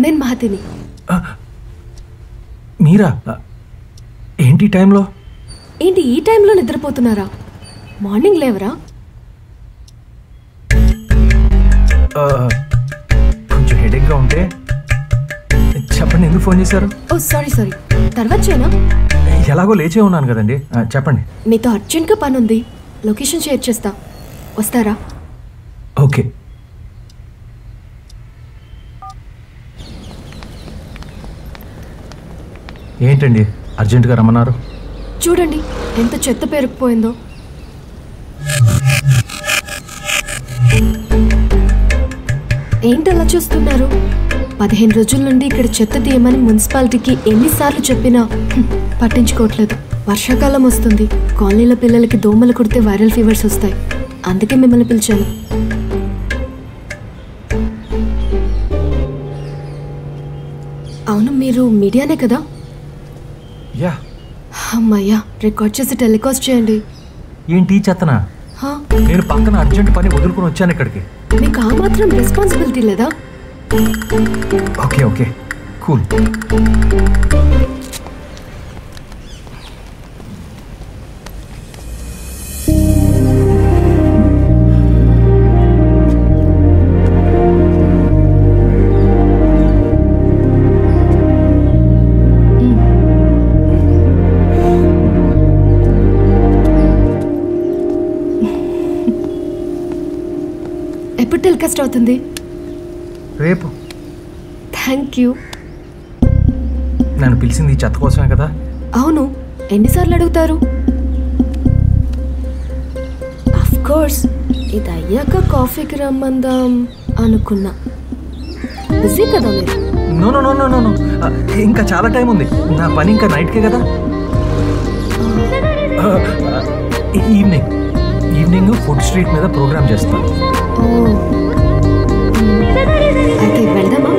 నేను మహతిని. మీరా? ఏంటి టైంలో? ఏంటి ఈ టైంలో నిద్రపోతున్నారా? మార్నింగ్ లేవరా? కొంచెం హెడేక్గా ఉంటే. చెప్పండి, ఎందుకు ఫోన్ చేశారు? ఓ సారీ తర్వాత చేయనా? ఎలాగో లేచే ఉన్నాను కదండి, చెప్పండి. మీతో అర్జెంట్గా పని ఉంది, లొకేషన్ షేర్ చేస్తా, వస్తారా? ఓకే. ఏంటండి అర్జెంటుగా రమ్మన్నారు? చూడండి ఎంత చెత్త పేరుకుపోయిందో. ఏంటలా చూస్తున్నారు? 15 రోజుల నుండి ఇక్కడ చెత్త తీయమని మున్సిపాలిటీకి ఎన్నిసార్లు చెప్పినా పట్టించుకోవట్లేదు. వర్షాకాలం వస్తుంది, కాలనీలో పిల్లలకి దోమలు కుడితే వైరల్ ఫీవర్స్ వస్తాయి. అందుకే మిమ్మల్ని పిలిచాను. అవును, మీరు మీడియానే కదా? యా. అమ్మయ్యా, రికార్డ్ చేసి టెలికాస్ట్ చేయండి. ఏంటి చెత్తనా? నేను పక్కన అర్జెంట్ పని వదులుకుని వచ్చాను ఇక్కడికి. మీకు ఆ మాత్రం రెస్పాన్సిబిలిటీ లేదా? Okay okay, cool. ఎప్పుడు టెలికాస్ట్ అవుతుంది? రేపు. Thank you. నన్ను పిలిచింది ఈ చెత్త కోసమే కదా? అవును, ఎన్నిసార్లు అడుగుతారు? ఆఫ్ కోర్స్, ఇది అయ్యాక కాఫీకి రమ్మందాం అనుకున్నా. బిజీ కదా మీరు? No no no no no no, ఇంకా చాలా టైం ఉంది. నా పని ఇంకా నైట్కే కదా. ఈవినింగ్ ఫుడ్ స్ట్రీట్ మీద ప్రోగ్రామ్ చేస్తాను. అయితే వెళ్దామా?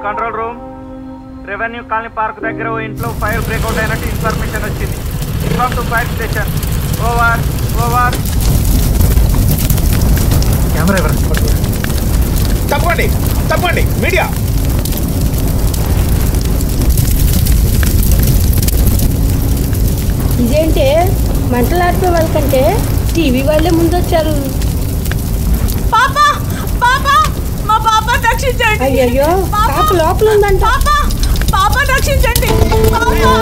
Control room, revenue colony park దగ్గర ఓ ఇంట్లో ఫైర్ బ్రేక్అవుట్ అయినట్టు ఇన్ఫర్మేషన్ వచ్చింది. Inform to fire station. Over. Camera ఎవరు? తప్పండి మీడియా. ఇదేంటే మంటలాడిపే వాళ్ళకంటే టీవీ వాళ్ళే ముందు వచ్చారు. పాపా మా పాప రక్షించండి. అయ్యయ్యో, పాప లోపల ఉందంట. పాప రక్షించండి. పాపా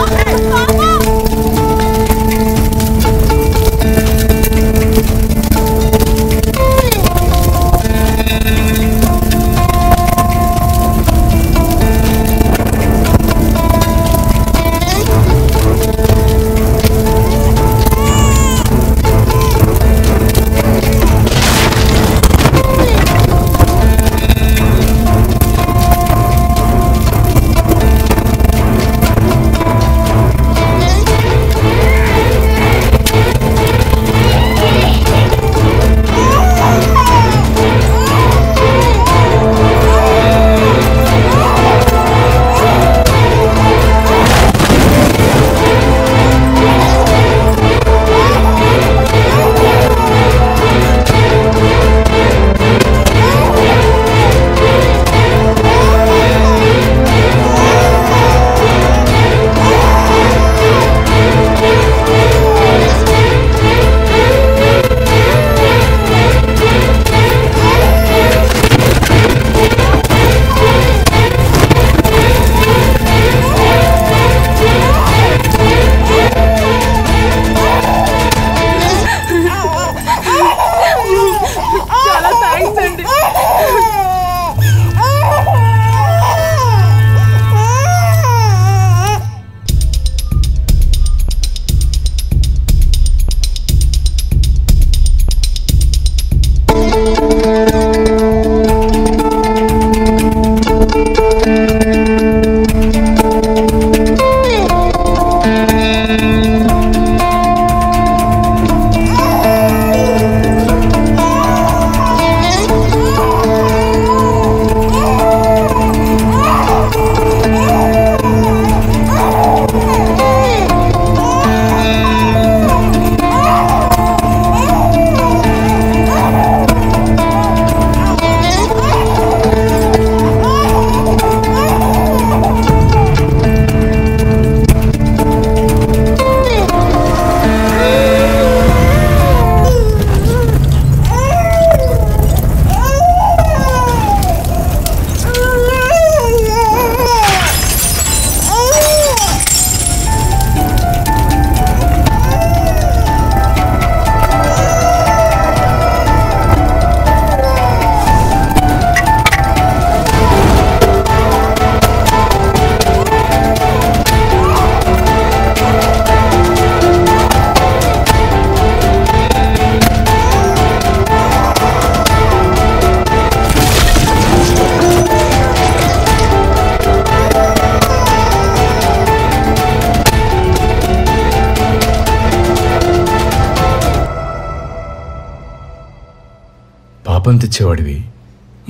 పాపం తెచ్చేవాడివి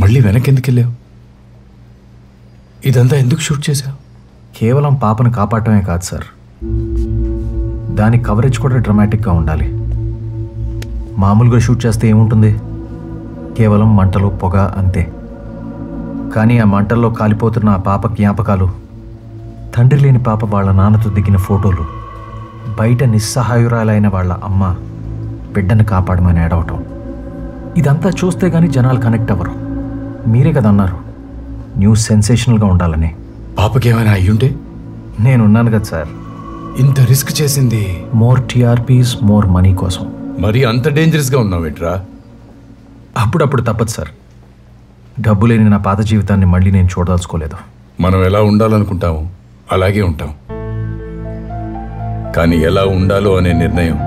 మళ్ళీ వెనకెందుకు వెళ్ళావు? ఇదంతా ఎందుకు షూట్ చేశావు? కేవలం పాపను కాపాడటమే కాదు సార్, దాని కవరేజ్ కూడా డ్రామాటిక్గా ఉండాలి. మామూలుగా షూట్ చేస్తే ఏముంటుంది, కేవలం మంటలు పొగ అంతే. కానీ ఆ మంటల్లో కాలిపోతున్న ఆ పాప జ్ఞాపకాలు, తండ్రి లేని పాప వాళ్ళ నాన్నతో దిగిన ఫోటోలు, బయట నిస్సహాయురాలైన వాళ్ళ అమ్మ బిడ్డను కాపాడమని ఏడవటం, ఇదంతా చూస్తే కానీ జనాలు కనెక్ట్ అవ్వరు. మీరే కదా అన్నారు న్యూస్ సెన్సేషనల్గా ఉండాలని. పాపకేమైనా అయ్యుంటే? నేనున్నాను కదా సార్. ఇంత రిస్క్ చేసింది మోర్ టీఆర్పీస్, మోర్ మనీ కోసం. మరి అంత డేంజరస్గా ఉన్నావేంట్రా? అప్పుడప్పుడు తప్పదు సార్. డబ్బు లేని నా పాత జీవితాన్ని మళ్ళీ నేను చూడదలుచుకోలేదు. మనం ఎలా ఉండాలనుకుంటామో అలాగే ఉంటాం. కానీ ఎలా ఉండాలో అనే నిర్ణయం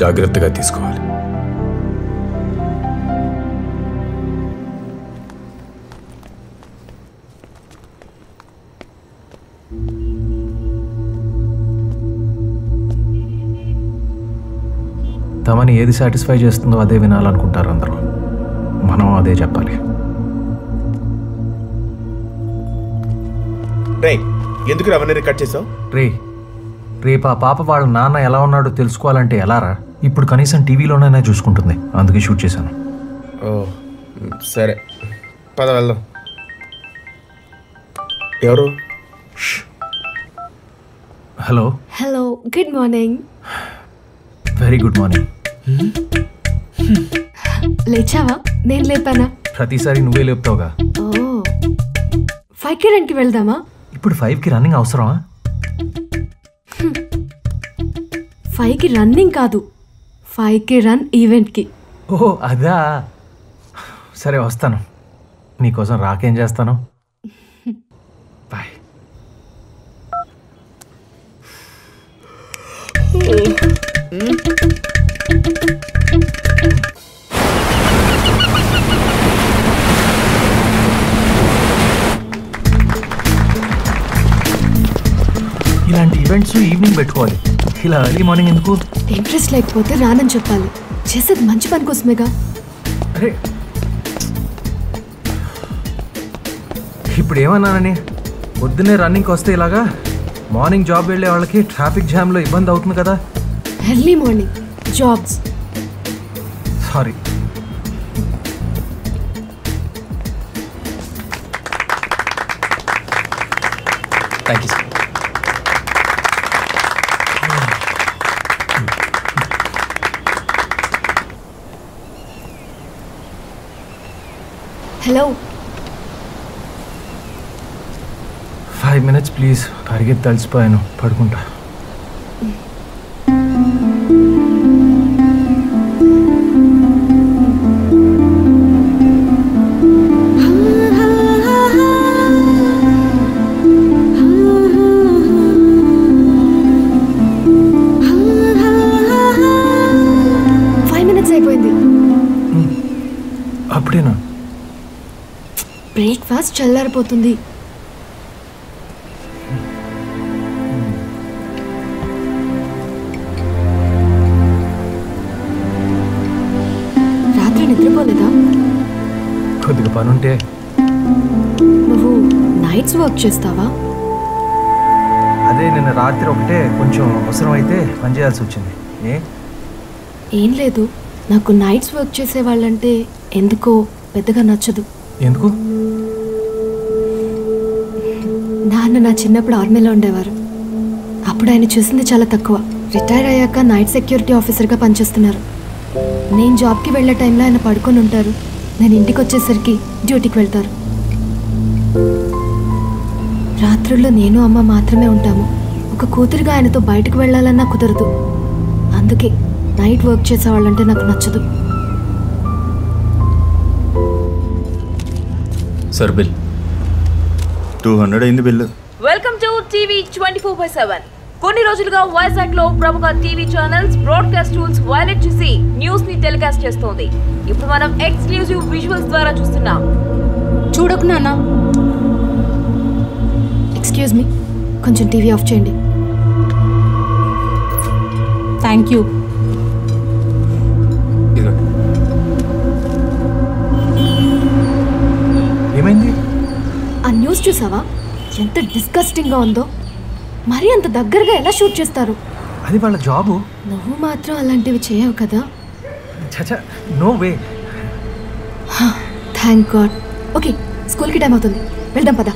జాగ్రత్తగా తీసుకోవాలి. తమని ఏది సాటిస్ఫై చేస్తుందో అదే వినాలనుకుంటారు అందరూ. మనం అదే చెప్పాలి. ఎందుకు అవన్నీ రికార్డ్ చేసావు? రేపు ఆ పాప వాళ్ళ నాన్న ఎలా ఉన్నాడో తెలుసుకోవాలంటే ఎలారా? ఇప్పుడు కనీసం టీవీలోనైనా చూసుకుంటుంది, అందుకే షూట్ చేశాను. ఓ సరే, పద వెళ్దాం. ఎవరు? Hello. Hello, good morning. Very good morning. లేచావా? నేను లేపానా? ప్రతిసారి నువ్వే లేపుతావుగా. ఓ 5కి రన్కి వెళ్దామా? ఇప్పుడు 5కి రన్నింగ్ అవసరమా? 5కి రన్నింగ్ కాదు, 5కి రన్ ఈవెంట్కి. ఓహో అదా, సరే వస్తాను. నీకోసం రాకేం చేస్తాను. బాయ్. ఇలాంటి ఈవెంట్స్ ఈవినింగ్ పెట్టుకోవాలి, ఇలా ఎర్లీ మార్నింగ్ ఎందుకు? ఇంట్రెస్ట్ లేకపోతే రానని చెప్పాలి. చేసేది మంచి పని కోసమేగా. అరే ఇప్పుడు ఏమన్నానని? పొద్దున్నే రన్నింగ్కి వస్తే ఇలాగా మార్నింగ్ జాబ్ వెళ్ళే వాళ్ళకి ట్రాఫిక్ జామ్లో ఇబ్బంది అవుతుంది కదా. Early morning jobs. Sorry. Thank you sir. Hello. 5 minutes please. పరిగెత్తి తలిసిపోయాను, పడుకుంటా. అప్పుడేనా? బ్రేక్ఫాస్ట్ చల్లారిపోతుంది. రాత్రి నిద్రపోలేదా? కొద్దిగా పనుంటే. నువ్వు నైట్స్ వర్క్ చేస్తావా? అదే నిన్న రాత్రి ఒకటే కొంచెం అవసరం అయితే పని చేయాల్సి వచ్చింది. ఏం లేదు, నాకు నైట్స్ వర్క్ చేసే వాళ్ళంటే ఎందుకో పెద్దగా నచ్చదు. ఎందుకు? నాన్న నా చిన్నప్పుడు ఆర్మీలో ఉండేవారు. అప్పుడు ఆయన చూసింది చాలా తక్కువ. రిటైర్ అయ్యాక నైట్ సెక్యూరిటీ ఆఫీసర్గా పనిచేస్తున్నారు. నేను జాబ్కి వెళ్ళే టైంలో ఆయన పడుకొని ఉంటారు. నేను ఇంటికి వచ్చేసరికి డ్యూటీకి వెళ్తారు. రాత్రుల్లో నేను అమ్మ మాత్రమే ఉంటాము. ఒక కూతురిగా ఆయనతో బయటకు వెళ్ళాలన్నా కుదరదు. అందుకే నైట్ వర్క్ చేసేవాళ్ళంటే నాకు నచ్చదు. సార్ బిల్ 200 అయింది బిల్లు. Welcome to TV 24/7. కొన్ని రోజులుగా వైజాగ్ లో ప్రముఖ TV channels broadcast tools violet చేసి న్యూస్ ని టెలికాస్ట్ చేస్తోంది. ఇప్పుడు మనం ఎక్స్క్లూజివ్ విజువల్స్ ద్వారా చూస్తున్నాం. చూడకు నాన్న. ఎక్స్క్యూజ్ మీ, కొంచెం టీవీ ఆఫ్ చేయండి. Thank you. న్యూస్ చూసావా? ఎంత డిస్గస్టింగ్గా ఉందో. మరీ అంత దగ్గరగా ఎలా షూట్ చేస్తారు? అది వాళ్ళ జాబు. నువ్వు మాత్రం అలాంటివి చేయవు కదా? చచా, no way. Thank God. Okay, స్కూల్కి టైం అవుతుంది, వెళ్దాం పదా.